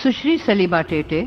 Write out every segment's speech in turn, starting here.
सुश्री सलीमा टेटे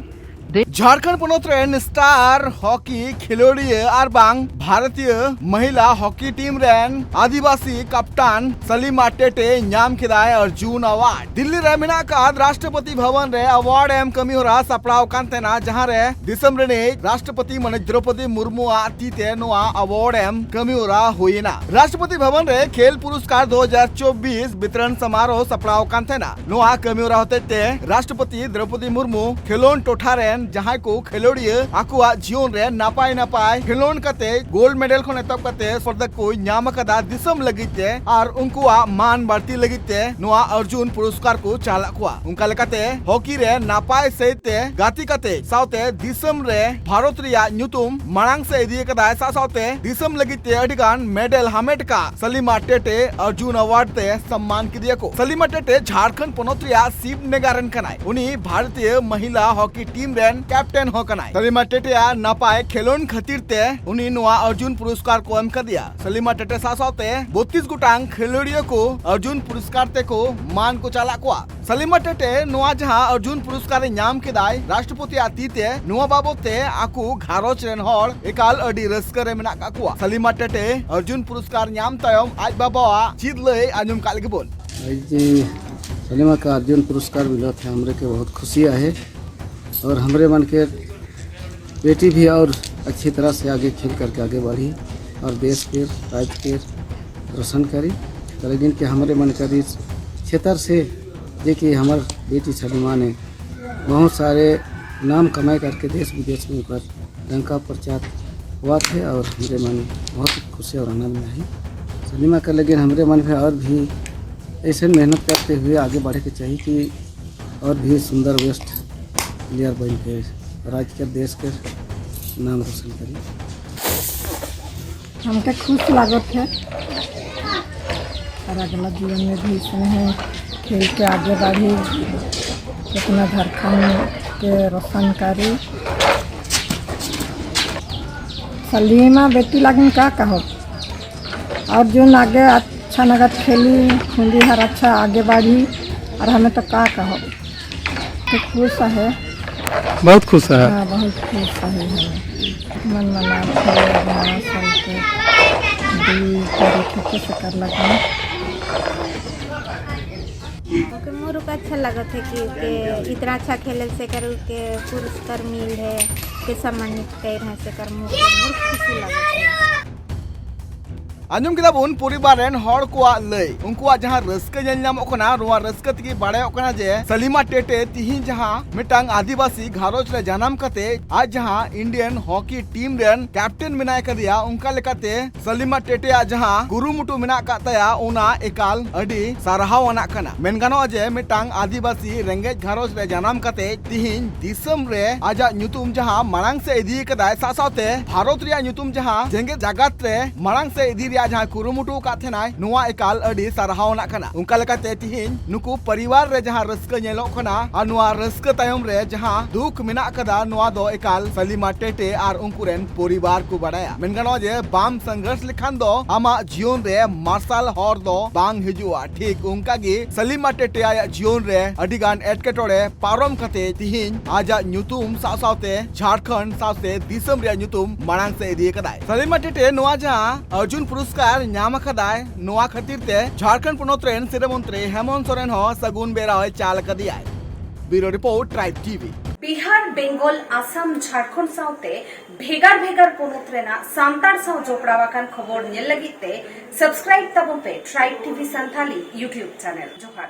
झारखंड पनोत रेन star hockey खिलोड़िया और बांग भारतीय महिला हॉकी टीम रेन आदिवासी कप्तान सलीमा टेटे नाम किदाय अर्जुन अवार्ड दिल्ली रे मेना का राष्ट्रपति भवन रे अवार्ड एम कमी होरा सपड़ाव कांतेना जहां रे दिसम रे राष्ट्रपति मन द्रौपदी मुर्मू आतीते नोआ अवार्ड एम कमी होरा हुईना राष्ट्रपति भवन रे खेल पुरस्कार 2024 वितरण समारोह सपड़ाव कांतेना नोआ कमी होरा होते राष्ट्रपति द्रौपदी मुर्मू खेलोन टोठा रे जहां को खिलोड़िया आकुआ जीवन रे नापाय नापाय खिलोन कते गोल्ड मेडल खन एतब कते पदक को नाम कदा दिसम लगिते और उनकुआ मान बढ़ती लगिते नोआ अर्जुन पुरस्कार को चालकुआ उनका लेकाते हॉकी रे नापाय सहिते गाती कते साउते दिसम रे भारत रिया न्यूतुम मांग से इदी कदा साउते दिसम लगिते अडिगान मेडल हामेट का सलीमा टेटे अर्जुन अवार्ड ते सम्मान किदिया को सलीमा टेटे झारखंड पनोत रिया शिवनगरन कनाय उनी भारतीय महिला हॉकी टीम रे कैप्टन होकनाय सलीमा टेटे नापाय खेलोन खातिर ते उनी नोआ अर्जुन पुरस्कार को एम कर दिया सलीमा टेटे सासाते 32 गुटांग खिलोड़ियों को अर्जुन पुरस्कार ते को मान को चाला को सलीमा टेटे नोआ जहां अर्जुन पुरस्कार नाम केदाय राष्ट्रपति आतीते नोआ बाबते आकु घारोच रेन हर एकाल अडी रस्कर रे मेना का को सलीमा टेटे अर्जुन पुरस्कार नाम तयम आज बाबा चीज लय आजुम काल के बोल सलीमा का अर्जुन पुरस्कार मिला था हमरे के बहुत खुशी है और हमारे मन के बेटी भी और अच्छी तरह से आगे खेल करके आगे बढ़ी और देश के राज्य के रोशन करी लेकिन कि हमारे मन का क्षेत्र से देखिए हमारे बेटी सलीमा ने बहुत सारे नाम कमाए करके देश विदेश में ऊपर रंग का प्रचार हुआ थे और हमारे मन बहुत खुशी और आनंद में आई सलीमा का लेकिन हमारे मन में और भी ऐसे मेहनत करते हुए आगे बढ़े के चाहिए कि और भी सुंदर बेस्ट प्लेयर बन के राज्य के देश के नाम रोशन करी हमके खुश लागत है और अगला जीवन में भी इसमें खेल के आगे बढ़ी अपना झारखंड के रोशन करी सलीमा बेटी लगन का कहो और जो आगे अच्छा नगद खेली खूंदी हर अच्छा आगे बढ़ी और हमें तो का कहो तो खुश है बहुत खुश है हाँ बहुत खुश है मन मना से कर लगा मोर को अच्छा लगत है कि इतना अच्छा खेल से कर के पुरस्कार मिल है के सम्मानित कर है से कर मोर खुशी लगत है आंजम किदा बुन परिवार रेन हर को लय उनकुआ जहां रस्का जल नाम ओकना रुआ रस्का तकी बाड़े ओकना जे सलीमा टेटे तिहिन जहां मिटांग आदिवासी घारोच रे जन्म कते आज जहां Indian hockey team rain captain बनाय कर दिया उनका लेकाते सलीमा टेटे आ जहां गुरुमुटु मेना का तया उना एकाल अडी सारहावना कना मेनगानो जे मिटांग आदिवासी रेंगेज घारोच रे जन्म कते तिहिन दिसम रे आजा न्यूतुम जहां मांग से इदी कदाय सासाते भारत रिया न्यूतुम जहां जेंगे जगत रे मांग से इदी जहां कुरुमुटु का थेनाय नुआ एकाल अडी सारहावना कना उनका लेकाते तिहिन नुकु परिवार रे जहां रस्का नेलो कना आ नुआ रस्का तायम रे जहां दुख मेना कदा नुआ दो एकाल सलीमा टेटे और उनकुरेन परिवार को बड़ाया मेनगानो जे बाम संघर्ष लिखान दो आमा जीवन रे मार्शल हर दो बांग हिजुआ ठीक उनका गे सलीमा टेटे आया जीवन रे अडिगान एटकेटोड़े पारम कते तिहिन आजा न्यूतुम सासावते झारखंड सावते दिसम रे न्यूतुम मांग से इदी कदाय सलीमा टेटे नुआ जहां अर्जुन पुरस्कार नाम खदाय नुआ खातिर ते झारखंड पनोत रेन सिरे मंत्री हेमंत सोरेन हो सगुन बेरा चाल कदियाय bureau report tribe TV Bihar Bengal Assam Jharkhand साउते भेगार भेगार पनोत रेना सांतार साउ जोपड़ावाकान खबर नेल लगिते सब्सक्राइब तबन पे tribe TV Santali YouTube channel जोहार।